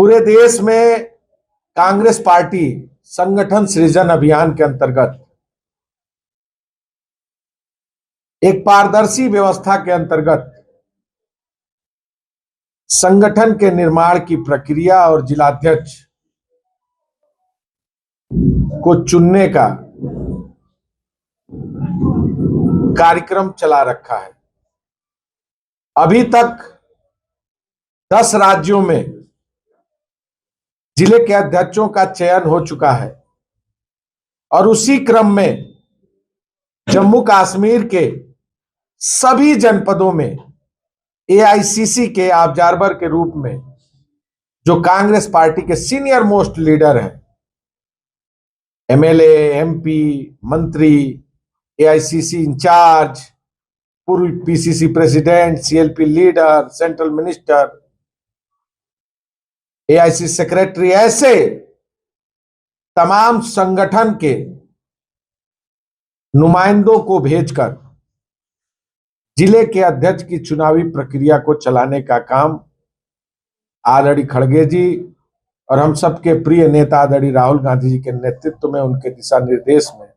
पूरे देश में कांग्रेस पार्टी संगठन सृजन अभियान के अंतर्गत एक पारदर्शी व्यवस्था के अंतर्गत संगठन के निर्माण की प्रक्रिया और जिलाध्यक्ष को चुनने का कार्यक्रम चला रखा है। अभी तक 10 राज्यों में जिले के अध्यक्षों का चयन हो चुका है और उसी क्रम में जम्मू कश्मीर के सभी जनपदों में एआईसीसी के ऑब्जर्वर के रूप में जो कांग्रेस पार्टी के सीनियर मोस्ट लीडर हैं, एमएलए, एमपी, मंत्री, एआईसीसी इंचार्ज, पूर्व PCC president, CLP leader, central minister, AIC secretary, ऐसे तमाम संगठन के नुमाइंदों को भेजकर जिले के अध्यक्ष की चुनावी प्रक्रिया को चलाने का काम आदरणीय खड़गे जी और हम सबके प्रिय नेता आदरणीय राहुल गांधी जी के नेतृत्व में, उनके दिशा निर्देश में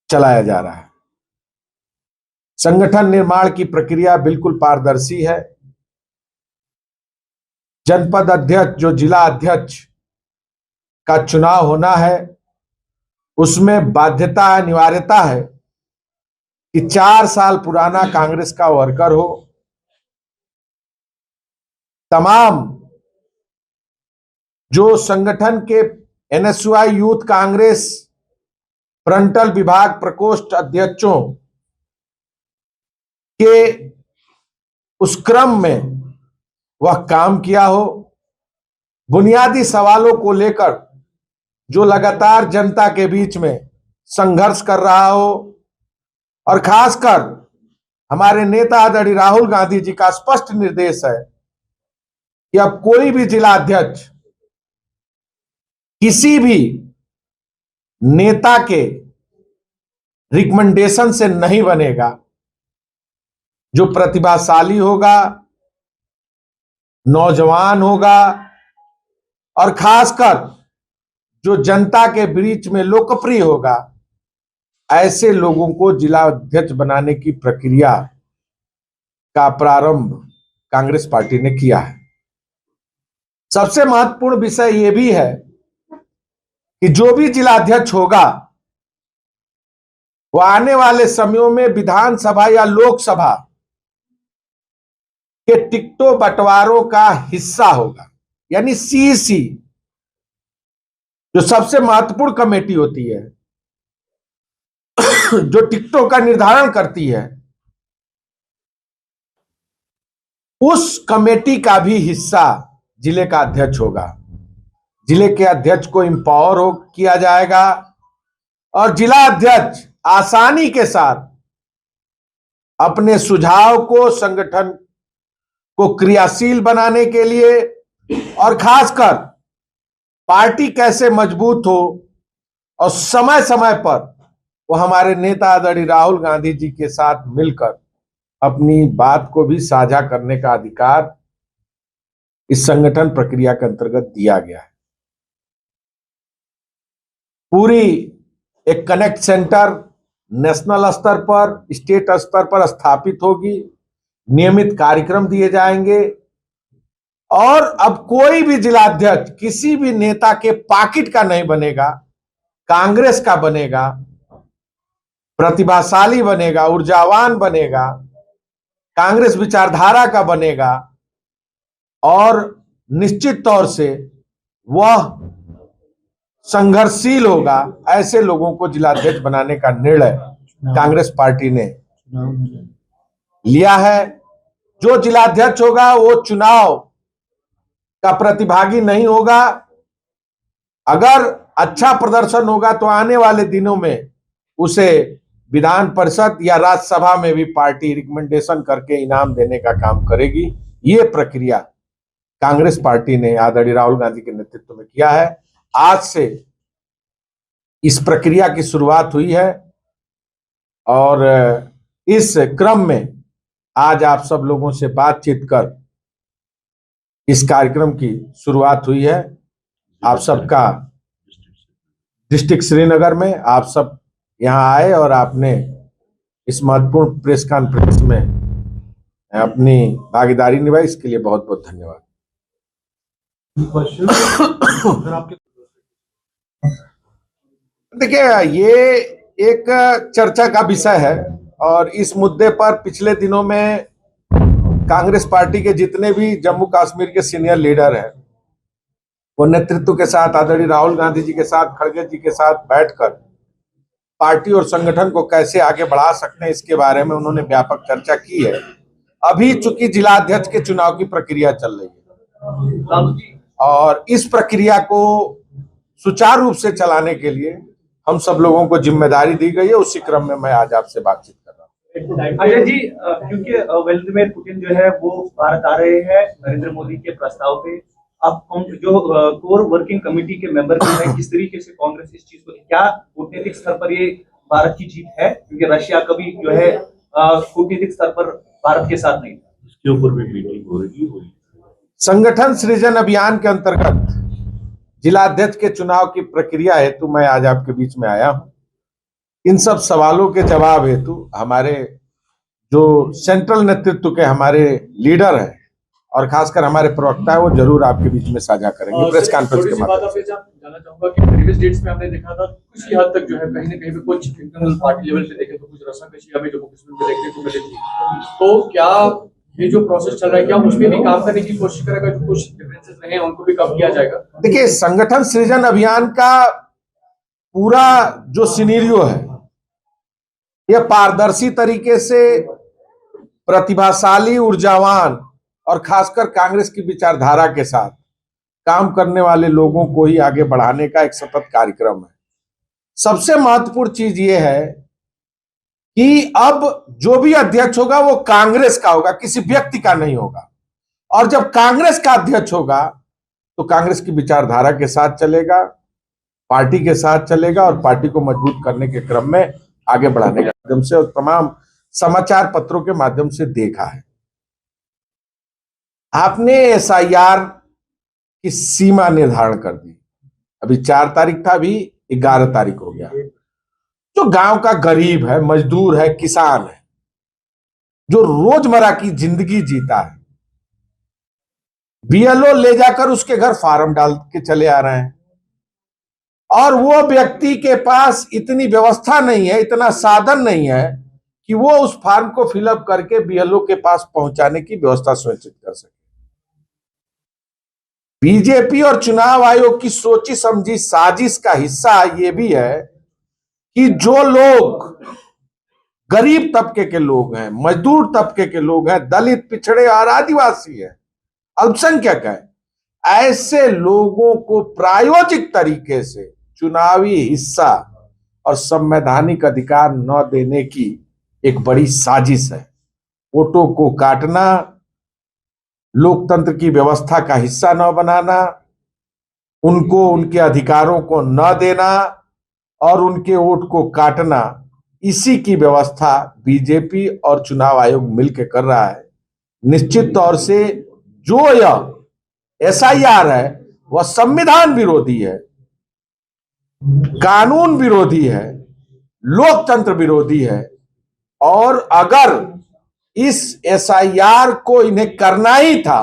चलाया जा रहा है। संगठन निर्माण की प्रक्रिया बिल्कुल पारदर्शी है। जनपद अध्यक्ष, जो जिला अध्यक्ष का चुनाव होना है, उसमें बाध्यता, अनिवार्यता है कि 4 साल पुराना कांग्रेस का वर्कर हो, तमाम जो संगठन के एनएसयूआई यूथ कांग्रेस फ्रंटल विभाग प्रकोष्ठ अध्यक्षों के उस क्रम में वह काम किया हो, बुनियादी सवालों को लेकर जो लगातार जनता के बीच में संघर्ष कर रहा हो, और खासकर हमारे नेता आदरणीय राहुल गांधी जी का स्पष्ट निर्देश है कि अब कोई भी जिला अध्यक्ष किसी भी नेता के रिकमेंडेशन से नहीं बनेगा। जो प्रतिभाशाली होगा, नौजवान होगा और खासकर जो जनता के बीच में लोकप्रिय होगा, ऐसे लोगों को जिला अध्यक्ष बनाने की प्रक्रिया का प्रारंभ कांग्रेस पार्टी ने किया है। सबसे महत्वपूर्ण विषय यह भी है कि जो भी जिला अध्यक्ष होगा वो आने वाले समयों में विधानसभा या लोकसभा के टिकटों बंटवारों का हिस्सा होगा, यानी सीईसी जो सबसे महत्वपूर्ण कमेटी होती है, जो टिकटों का निर्धारण करती है, उस कमेटी का भी हिस्सा जिले का अध्यक्ष होगा। जिले के अध्यक्ष को एम्पावर किया जाएगा और जिला अध्यक्ष आसानी के साथ अपने सुझाव को संगठन को क्रियाशील बनाने के लिए और खासकर पार्टी कैसे मजबूत हो और समय समय पर वो हमारे नेता आदरणीय राहुल गांधी जी के साथ मिलकर अपनी बात को भी साझा करने का अधिकार इस संगठन प्रक्रिया के अंतर्गत दिया गया है। पूरी एक कनेक्ट सेंटर नेशनल स्तर पर, स्टेट स्तर पर स्थापित होगी, नियमित कार्यक्रम दिए जाएंगे और अब कोई भी जिला अध्यक्ष किसी भी नेता के पॉकेट का नहीं बनेगा, कांग्रेस का बनेगा, प्रतिभाशाली बनेगा, ऊर्जावान बनेगा, कांग्रेस विचारधारा का बनेगा और निश्चित तौर से वह संघर्षशील होगा। ऐसे लोगों को जिलाध्यक्ष बनाने का निर्णय कांग्रेस पार्टी ने लिया है। जो जिलाध्यक्ष होगा वो चुनाव का प्रतिभागी नहीं होगा। अगर अच्छा प्रदर्शन होगा तो आने वाले दिनों में उसे विधान परिषद या राज्यसभा में भी पार्टी रिकमेंडेशन करके इनाम देने का काम करेगी। ये प्रक्रिया कांग्रेस पार्टी ने आदरणीय राहुल गांधी के नेतृत्व में किया है। आज से इस प्रक्रिया की शुरुआत हुई है और इस क्रम में आज आप सब लोगों से बातचीत कर इस कार्यक्रम की शुरुआत हुई है। आप सबका डिस्ट्रिक्ट श्रीनगर में आप सब यहाँ आए और आपने इस महत्वपूर्ण प्रेस कॉन्फ्रेंस में अपनी भागीदारी निभाई, इसके लिए बहुत बहुत धन्यवाद। देखिए, ये एक चर्चा का विषय है और इस मुद्दे पर पिछले दिनों में कांग्रेस पार्टी के जितने भी जम्मू कश्मीर के सीनियर लीडर हैं, वो नेतृत्व के साथ आदरणीय राहुल गांधी जी के साथ, खड़गे जी के साथ बैठकर पार्टी और संगठन को कैसे आगे बढ़ा सकते हैं, इसके बारे में उन्होंने व्यापक चर्चा की है। अभी चूंकि जिला अध्यक्ष के चुनाव की प्रक्रिया चल रही है और इस प्रक्रिया को सुचारू रूप से चलाने के लिए हम सब लोगों को जिम्मेदारी दी गई है। उसी क्रम में मैं आज आपसे बातचीत कर रहा हूँ। अजय जी, क्योंकि व्लादिमीर पुतिन जो है वो भारत आ रहे हैं नरेंद्र मोदी के प्रस्ताव पे, आप जो कोर वर्किंग कमेटी के मेंबर भी हैं, किस तरीके से कांग्रेस इस चीज को, क्या कूटनीतिक स्तर पर ये भारत की जीत है? क्योंकि रशिया कभी जो है कूटनीतिक स्तर पर भारत के साथ नहीं था, इसके ऊपर भी मीटिंग हो रही है। संगठन सृजन अभियान के अंतर्गत जिला अध्यक्ष के चुनाव की प्रक्रिया हेतु मैं आज आपके बीच में आया हूं। इन सब सवालों के जवाब हेतु हमारे जो सेंट्रल नेतृत्व के हमारे लीडर हैं और खासकर हमारे प्रवक्ता है, वो जरूर आपके बीच में साझा करेंगे प्रेस कॉन्फ्रेंस के माध्यम से। जानना चाहूंगा कि प्रीवियस डेट्स में हमने देखा था कुछ ही हद तक जो है कहीं ना कहीं पे कुछ इंटरनल पार्टी लेवल पे देखे तो कुछ रस्साकशी हमें जम्मू कश्मीर में देखने को मिली थी। तो क्या ये जो प्रोसेस चल रहा है, क्या उसमें भी काम करने की कोशिश करेगा? जो कुछ डिफरेंसेस रहे हैं उनको भी कम किया जाएगा? देखिए, संगठन सृजन अभियान का पूरा जो सिनेरियो है, यह पारदर्शी तरीके से प्रतिभाशाली, ऊर्जावान और खासकर कांग्रेस की विचारधारा के साथ काम करने वाले लोगों को ही आगे बढ़ाने का एक सतत कार्यक्रम है। सबसे महत्वपूर्ण चीज यह है कि अब जो भी अध्यक्ष होगा वो कांग्रेस का होगा, किसी व्यक्ति का नहीं होगा। और जब कांग्रेस का अध्यक्ष होगा तो कांग्रेस की विचारधारा के साथ चलेगा, पार्टी के साथ चलेगा और पार्टी को मजबूत करने के क्रम में आगे बढ़ाने के माध्यम से और तमाम समाचार पत्रों के माध्यम से देखा है। आपने एसआईआर की सीमा निर्धारण कर दी। अभी 4 तारीख था, अभी 11 तारीख हो गया। जो गांव का गरीब है, मजदूर है, किसान है, जो रोजमर्रा की जिंदगी जीता है, बीएलओ ले जाकर उसके घर फार्म डाल के चले आ रहे हैं और वो व्यक्ति के पास इतनी व्यवस्था नहीं है, इतना साधन नहीं है कि वो उस फॉर्म को फिलअप करके बीएलओ के पास पहुंचाने की व्यवस्था सुनिश्चित कर सके। बीजेपी और चुनाव आयोग की सोची समझी साजिश का हिस्सा ये भी है कि जो लोग गरीब तबके के लोग हैं, मजदूर तबके के लोग हैं, दलित, पिछड़े और आदिवासी हैं, अल्पसंख्यक है, ऐसे लोगों को प्रायोजिक तरीके से चुनावी हिस्सा और संवैधानिक अधिकार न देने की एक बड़ी साजिश है। वोटों को काटना, लोकतंत्र की व्यवस्था का हिस्सा न बनाना, उनको उनके अधिकारों को न देना और उनके वोट को काटना, इसी की व्यवस्था बीजेपी और चुनाव आयोग मिलकर कर रहा है। निश्चित तौर से जो यह एसआईआर है वह संविधान विरोधी है, कानून विरोधी है, लोकतंत्र विरोधी है और अगर इस एसआईआर को इन्हें करना ही था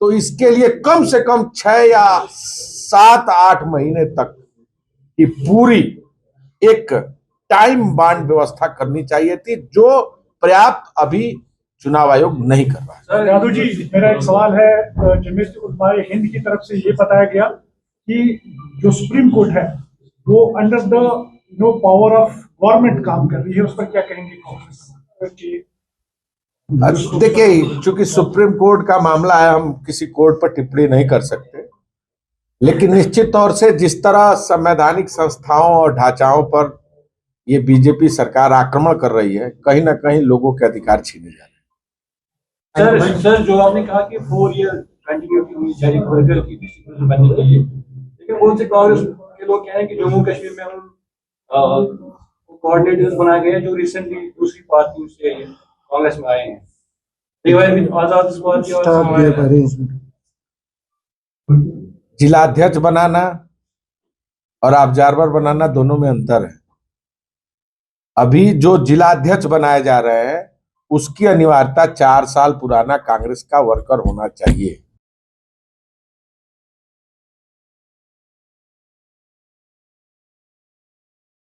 तो इसके लिए कम से कम 6 या 7-8 महीने तक की पूरी एक टाइम बाउंड व्यवस्था करनी चाहिए थी, जो पर्याप्त अभी चुनाव आयोग नहीं कर रहा है। सर यादव जी, मेरा एक सवाल है। जमीयत उलमाए हिंद की तरफ से ये बताया गया कि जो सुप्रीम कोर्ट है वो under the no power of government काम कर रही है, उस पर क्या कहेंगे कांग्रेस? देखिए, चूंकि सुप्रीम कोर्ट का मामला है, हम किसी कोर्ट पर टिप्पणी नहीं कर सकते, लेकिन निश्चित तौर से जिस तरह संवैधानिक संस्थाओं और ढांचाओं पर ये बीजेपी सरकार आक्रमण कर रही है, कहीं ना कहीं लोगों के अधिकार छीने जा रहे हैं। सर जो आपने कहा कि 4 ईयर कंटिन्यूटी होनी चाहिए वर्कर की डिस्ट्रिक्ट बनने के लिए, लेकिन बहुत से कांग्रेस के लोग कह रहे हैं कि जम्मू कश्मीर में हम कोऑर्डिनेटर्स बनाए गए हैं जो रिसेंटली दूसरी पार्टी से कांग्रेस में आए हैं। आजाद जिलाध्यक्ष बनाना और ऑब्जर्वर बनाना दोनों में अंतर है। अभी जो जिलाध्यक्ष बनाए जा रहे हैं उसकी अनिवार्यता 4 साल पुराना कांग्रेस का वर्कर होना चाहिए।